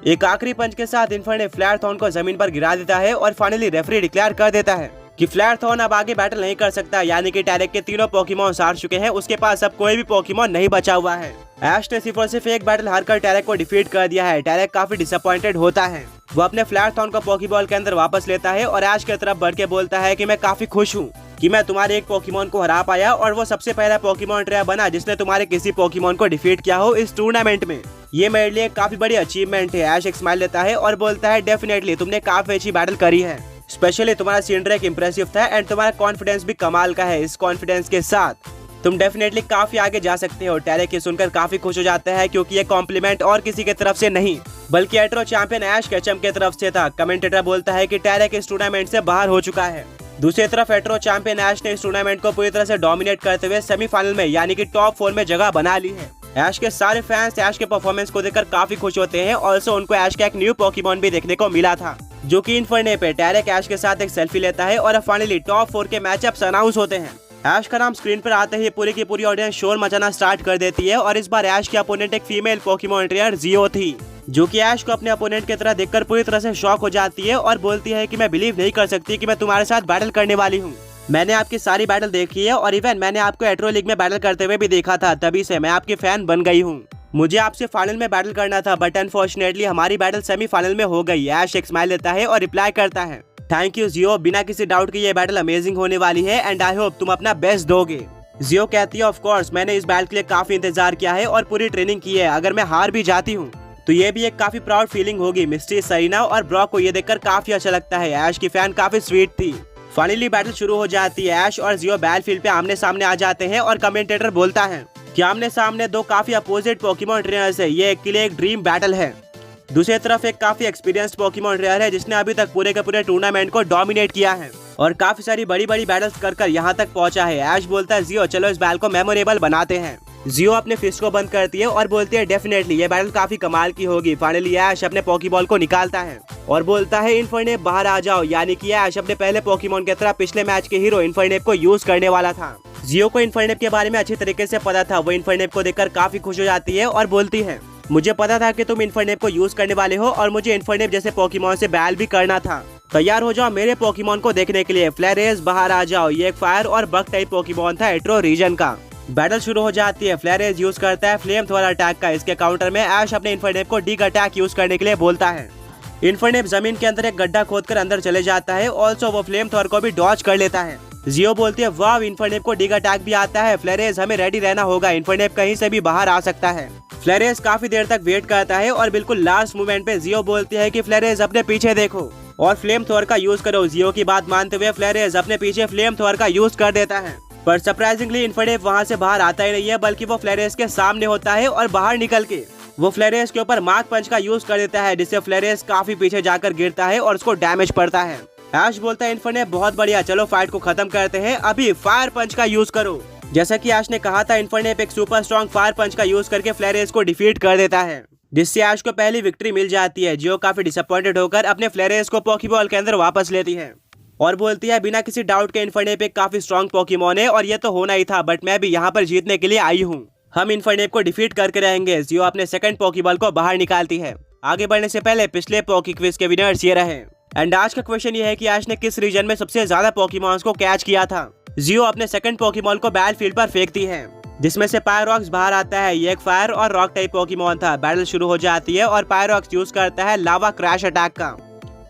एक आखिरी पंच के साथ इन्फर्नेप फ्लेयर थॉर्न को जमीन पर गिरा देता है और फाइनली रेफरी डिक्लेयर कर देता है कि फ्लेयर थॉर्न अब आगे बैटल नहीं कर सकता, यानी कि टैरेक के तीनों पोकेमॉन हार चुके हैं। उसके पास अब कोई भी पोकेमॉन नहीं बचा हुआ है। ऐश ने सिर्फ और सिर्फ एक बैटल हारकर टैरेक को डिफीट कर दिया है। टैरेक काफी डिसअपॉइंटेड होता है। वो अपने फ्लेयर थॉर्न को पोकेबॉल के अंदर वापस लेता है और ऐश की तरफ बढ़ के बोलता है कि मैं काफी खुश हूँ कि मैं तुम्हारे एक पोकेमॉन को हरा पाया और वो सबसे पहला पोकेमॉन ट्रेनर बना जिसने तुम्हारे किसी पोकेमॉन को डिफीट किया हो इस टूर्नामेंट में। ये मेरे लिए काफी बड़ी अचीवमेंट है। ऐश एक स्माइल लेता है और बोलता है डेफिनेटली तुमने काफी अच्छी बैटल करी है, स्पेशली तुम्हारा सिंड्रेक इंप्रेसिव था एंड तुम्हारा कॉन्फिडेंस भी कमाल का है। इस कॉन्फिडेंस के साथ तुम डेफिनेटली काफी आगे जा सकते हो। टैरेक ये सुनकर काफी खुश हो जाता है क्योंकि ये कॉम्प्लीमेंट और किसी की तरफ से नहीं बल्कि एट्रो चैंपियन ऐश केचम के तरफ से था। कमेंटेटर बोलता है कि टैरेक इस टूर्नामेंट से बाहर हो चुका है। दूसरी तरफ एट्रो चैंपियन ऐश ने इस टूर्नामेंट को पूरी तरह से डोमिनेट करते हुए सेमीफाइनल में यानी कि टॉप 4 में जगह बना ली है। ऐश के सारे फैंस ऐश के परफॉर्मेंस को देखकर काफी खुश होते हैं। ऑल्सो उनको ऐश का एक न्यू पोकेमॉन भी देखने को मिला था जो कि इन्फर्नेप है। टैरेक ऐश के साथ एक सेल्फी लेता है और फाइनली टॉप 4 के मैचअप्स अनाउंस होते हैं। ऐश का नाम स्क्रीन पर आते ही पूरी की पूरी ऑडियंस शोर मचाना स्टार्ट कर देती है और इस बार ऐश की अपोनेंट एक फीमेल पोकेमॉन ट्रेनर जियो थी जो कि ऐश को अपने अपोनेंट की तरह देखकर पूरी तरह से शॉक हो जाती है और बोलती है कि मैं बिलीव नहीं कर सकती कि मैं तुम्हारे साथ बैटल करने वाली हूँ। मैंने आपकी सारी बैटल देखी है और इवन मैंने आपको एट्रो लीग में बैटल करते हुए भी देखा था, तभी से मैं आपकी फैन बन गई हूँ। मुझे आपसे फाइनल में बैटल करना था बट अनफॉर्चुनेटली हमारी बैटल सेमीफाइनल में हो गई। ऐश एक स्माइल लेता है और रिप्लाई करता है थैंक यू जियो, बिना किसी डाउट के ये बैटल अमेजिंग होने वाली है एंड आई होप तुम अपना बेस्ट दोगे। जियो कहती है ऑफ कोर्स मैंने इस बैटल के लिए काफी इंतजार किया है और पूरी ट्रेनिंग की है। अगर मैं हार भी जाती हूँ तो ये भी एक काफी प्राउड फीलिंग होगी। मिस्ट्री, सरीना और ब्रॉक को ये देखकर काफी अच्छा लगता है। ऐश की फैन काफी स्वीट थी। फाइनली बैटल शुरू हो जाती है। ऐश और जियो बैटलफील्ड पे आमने सामने आ जाते हैं और कमेंटेटर बोलता है कि आमने सामने दो काफी अपोजिट पोकेमॉन ट्रेनर्स है, ये एक के लिए एक ड्रीम बैटल है। दूसरी तरफ एक काफी एक्सपीरियंस्ड पोकेमॉन ट्रेनर है जिसने अभी तक पूरे के पूरे टूर्नामेंट को डोमिनेट किया है और काफी सारी बड़ी बड़ी बैटल्स कर यहाँ तक पहुंचा है। ऐश बोलता है जियो चलो इस बैटल को मेमोरेबल बनाते हैं। जियो अपने फिस्ट को बंद करती है और बोलती है डेफिनेटली ये बैटल काफी कमाल की होगी। फाइनली ऐश अपने पोकेबॉल को निकालता है और बोलता है इन्फर्नेप बाहर आ जाओ, यानी कि ऐश अपने पहले पोकेमॉन की तरह पिछले मैच के हीरो इन्फर्नेप को यूज करने वाला था। जियो को इन्फर्नेप के बारे में अच्छी तरीके से पता था। वो इन्फर्नेप को देखकर काफी खुश हो जाती है और बोलती है मुझे पता था कि तुम इन्फर्नेप को यूज करने वाले हो और मुझे इन्फर्नेप जैसे पोकेमॉन से बैटल भी करना था। तैयार हो जाओ मेरे पोकेमॉन को देखने के लिए। फ्लेरेस बाहर आ जाओ। ये एक फायर और बग टाइप पोकेमॉन था एट्रो रीजन का। बैटल शुरू हो जाती है। फ्लेरेस यूज करता है फ्लेम थ्रोअर अटैक का। इसके काउंटर में ऐश अपने इन्फर्नेप को डिग अटैक यूज करने के लिए बोलता है। इन्फर्नेप जमीन के अंदर एक गड्ढा खोदकर अंदर चले जाता है। ऑल्सो वो फ्लेम थ्रोअर को भी डॉज कर लेता है। जियो बोलती है वाह इन्फर्नेप को डिग अटैक भी आता है। फ्लेरेस हमें रेडी रहना होगा, इन्फर्नेप कहीं से भी बाहर आ सकता है। फ्लेरेस काफी देर तक वेट करता है और बिल्कुल लास्ट मोमेंट पे जियो बोलती है कि फ्लेरेस अपने पीछे देखो और फ्लेम थ्रोअर का यूज करो। जियो की बात मानते हुए फ्लेरेस अपने पीछे फ्लेम थ्रोअर का यूज कर देता है पर सरप्राइजिंगली इन्फर्नेप वहां से बाहर आता ही नहीं है बल्कि वो फ्लेरेस के सामने होता है और बाहर निकल के वो फ्लेरेस के ऊपर मार्क पंच का यूज कर देता है जिससे फ्लेरेस काफी पीछे जाकर गिरता है और उसको डैमेज पड़ता है। ऐश बोलता है इन्फर्नेप बहुत बढ़िया, चलो फाइट को खत्म करते हैं, अभी फायर पंच का यूज करो। जैसा कि ऐश ने कहा था इन्फर्नेप एक सुपर स्ट्रॉन्ग फायर पंच का यूज करके फ्लेरेस को डिफीट कर देता है जिससे ऐश को पहली विक्ट्री मिल जाती है। जियो काफी डिसअपॉइंटेड होकर अपने फ्लेरेस को पोकेबॉल के अंदर वापस लेती है और बोलती है बिना किसी डाउट के इन्फर्नेप एक काफी स्ट्रॉन्ग पोकेमॉन है और ये तो होना ही था बट मैं भी यहाँ पर जीतने के लिए आई हूँ। हम इन्फर्नेप को डिफीट करके रहेंगे। जियो अपने सेकंड पोकेबॉल को बाहर निकालती है। आगे बढ़ने से पहले पिछले पोके क्विज के विनर्स ये रहे एंड आज का क्वेश्चन ये है कि ऐश ने किस रीजन में सबसे ज्यादा पोकेमॉन्स को कैच किया था। जियो अपने सेकंड पोकेमॉन को बैटलफील्ड पर फेंकती है जिसमें से पायरॉक्स बाहर आता है। ये एक फायर और रॉक टाइप पोकेमॉन था। बैटल शुरू हो जाती है और पायरॉक्स यूज करता है लावा क्रैश अटैक का।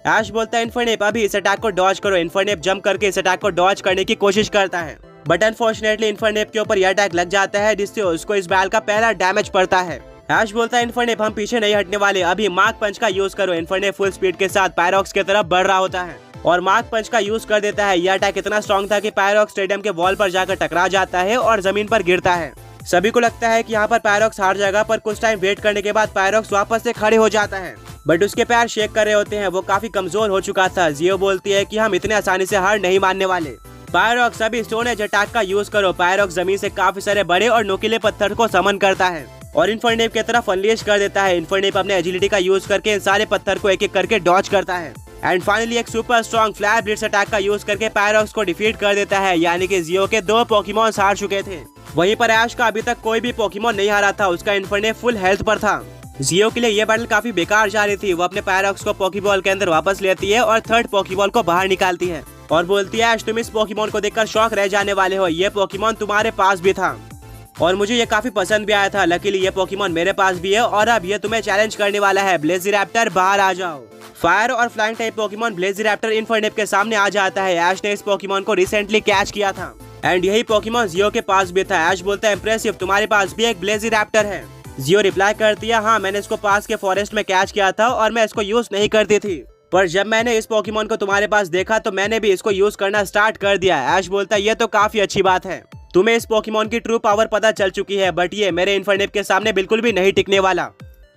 ऐश बोलता है इन्फर्नेप अभी इस अटैक को डॉज करो। इन्फर्नेप जंप करके इस अटैक को डॉज करने की कोशिश करता है बट अनफॉर्चुनेटली इन्फर्नेप के ऊपर यह अटैक लग जाता है जिससे उसको इस बैल का पहला डैमेज पड़ता है। ऐश बोलता है इन्फर्नेप हम पीछे नहीं हटने वाले, अभी मार्क पंच का यूज करो। इन्फर्नेप फुल स्पीड के साथ पायरॉक्स की तरफ बढ़ रहा होता है और मार्क पंच का यूज कर देता है। यह अटैक इतना स्ट्रॉन्ग था कि पायरॉक्स स्टेडियम के वॉल पर जाकर टकरा जाता है और जमीन पर गिरता है। सभी को लगता है कि यहाँ पर पायरॉक्स हार जाएगा पर कुछ टाइम वेट करने के बाद पायरॉक्स वापस से खड़े हो जाता है बट उसके पैर शेक कर रहे होते हैं। वो काफी कमजोर हो चुका था। जियो बोलती है कि हम इतने आसानी से हार नहीं मानने वाले। पायरॉक्स अभी स्टोन एज अटैक का यूज करो। पायरॉक्स जमीन से काफी सारे बड़े और नुकीले पत्थर को समन करता है और इन्फर्नेप की तरफ अनलीश कर देता है। इन्फर्नेप अपने एजिलिटी का यूज करके इन सारे पत्थर को एक एक करके डॉज करता है एंड फाइनली एक super strong flyer Blitz attack का यूज करके पायरॉक्स को डिफीट कर देता है। यानी कि जियो के 2 पोकेमॉन हार चुके थे। वहीं पर ऐश का अभी तक कोई भी पोकेमॉन नहीं हारा था। उसका इन्फर्नेप फुल हेल्थ पर था। जियो के लिए ये बैटल काफी बेकार जा रही थी। वो अपने पैराक्स को पोकेबॉल के अंदर वापस लेती है और थर्ड पोकेबॉल को बाहर निकालती है और बोलती है ऐश तुम इस पोकेमॉन को देखकर शॉक रह जाने वाले हो, ये पोकेमॉन तुम्हारे पास भी था और मुझे ये काफी पसंद भी आया था। लकीली ये पोकेमॉन मेरे पास भी है और अब ये तुम्हें चैलेंज करने वाला है। ब्लेज़िरैप्टर बाहर आ जाओ। फायर और फ्लाइंग टाइप पोकेमॉन ब्लेज़िरैप्टर इन्फर्नेप के सामने आ जाता है। ऐश ने इस पोकेमॉन को रिसेंटली कैच किया था एंड यही पोकेमॉन जियो के पास भी था। ऐश बोलता है इम्प्रेसिव, तुम्हारे पास भी एक ब्लेज़िरैप्टर है। जियो रिप्लाई करती है हाँ मैंने इसको पास के फॉरेस्ट में कैच किया था और मैं इसको यूज नहीं करती थी, पर जब मैंने इस पोकेमॉन को तुम्हारे पास देखा तो मैंने भी इसको यूज करना स्टार्ट कर दिया। ऐश बोलता है ये तो काफी अच्छी बात है, तुम्हें इस पोकेमॉन की ट्रू पावर पता चल चुकी है, बट ये मेरे इन्फर्नेप के सामने बिल्कुल भी नहीं टिकने वाला।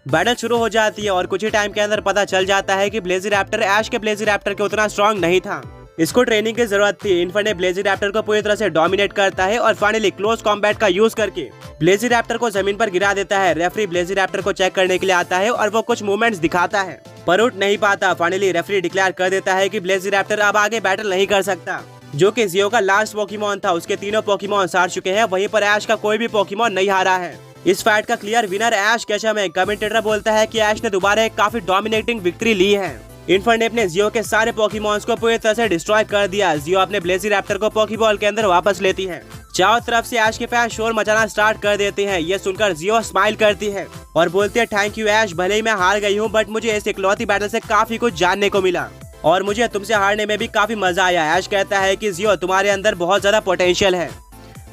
बैटल शुरू हो जाती है और कुछ ही टाइम के अंदर पता चल जाता है कि ब्लेज़िरैप्टर ऐश के ब्लेज़िरैप्टर के उतना स्ट्रॉन्ग नहीं था। इसको ट्रेनिंग की जरूरत थी। इन्फर्नेप ब्लेज़िरैप्टर को पूरी तरह से डोमिनेट करता है और फाइनली क्लोज कॉम्बैट का यूज करके ब्लेज़िरैप्टर को जमीन पर गिरा देता है। रेफरी ब्लेज़िरैप्टर को चेक करने के लिए आता है और वो कुछ मूवमेंट्स दिखाता है पर उठ नहीं पाता। फाइनली रेफरी डिक्लेयर कर देता है कि ब्लेज़िरैप्टर अब आगे बैटल नहीं कर सकता, जो कि जियो का लास्ट पोकेमॉन था। उसके तीनों पोकेमॉन हार चुके हैं, वहीं पर ऐश का कोई भी पोकेमॉन नहीं हारा है। इस फाइट का क्लियर विनर ऐश केचम है। कमेंटेटर बोलता है कि ऐश ने दोबारा एक काफी डोमिनेटिंग विक्ट्री ली है। इन्फर्नेप ने जियो के सारे पोकेमॉन्स को पूरी तरह से डिस्ट्रॉय कर दिया। जियो अपने ब्लेज़िरैप्टर को पोकेबॉल के अंदर वापस लेती है। चारों तरफ से ऐश के फैन शोर मचाना स्टार्ट कर देते हैं। ये सुनकर जियो स्माइल करती है और बोलती है थैंक यू ऐश, भले ही मैं हार गई हूँ बट मुझे इस इकलौती बैटल से काफी कुछ जानने को मिला और मुझे तुमसे हारने में भी काफी मजा आया। ऐश कहता है कि जियो तुम्हारे अंदर बहुत ज्यादा पोटेंशियल है,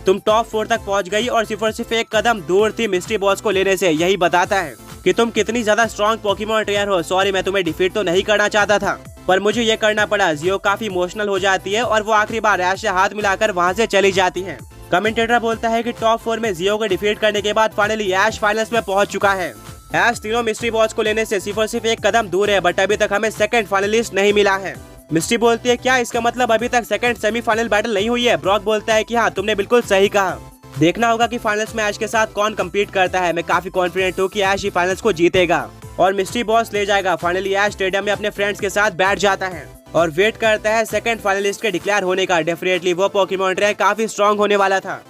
तुम टॉप 4 तक पहुंच गई और सिर्फ एक कदम दूर थी मिस्ट्री बॉस को लेने से। यही बताता है कि तुम कितनी ज्यादा स्ट्रॉन्ग पोकेमॉन ट्रेनर हो। सॉरी मैं तुम्हें डिफीट तो नहीं करना चाहता था पर मुझे ये करना पड़ा। जियो काफी इमोशनल हो जाती है और वो आखिरी बार ऐश से हाथ मिलाकर वहाँ से चली जाती है। कमेंटेटर बोलता है कि टॉप 4 में जियो को डिफीट करने के बाद फाइनली ऐश फाइनल्स में पहुंच चुका है। ऐश तीनों मिस्ट्री बॉस को लेने से सिर्फ एक कदम दूर है बट अभी तक हमें सेकंड फाइनलिस्ट नहीं मिला है। मिस्ट्री बोलती है क्या इसका मतलब अभी तक सेकंड सेमीफाइनल बैटल नहीं हुई है? ब्रॉक बोलता है कि हाँ तुमने बिल्कुल सही कहा, देखना होगा कि फाइनल्स में ऐश के साथ कौन कम्पीट करता है। मैं काफी कॉन्फिडेंट हूँ कि ऐश ही फाइनल्स को जीतेगा और मिस्ट्री बॉस ले जाएगा। फाइनली ऐश स्टेडियम में अपने फ्रेंड्स के साथ बैठ जाता है और वेट करता है सेकंड फाइनलिस्ट के डिक्लेयर होने का। डेफिनेटली वो पोकेमॉन ट्रेनर काफी स्ट्रॉन्ग होने वाला था।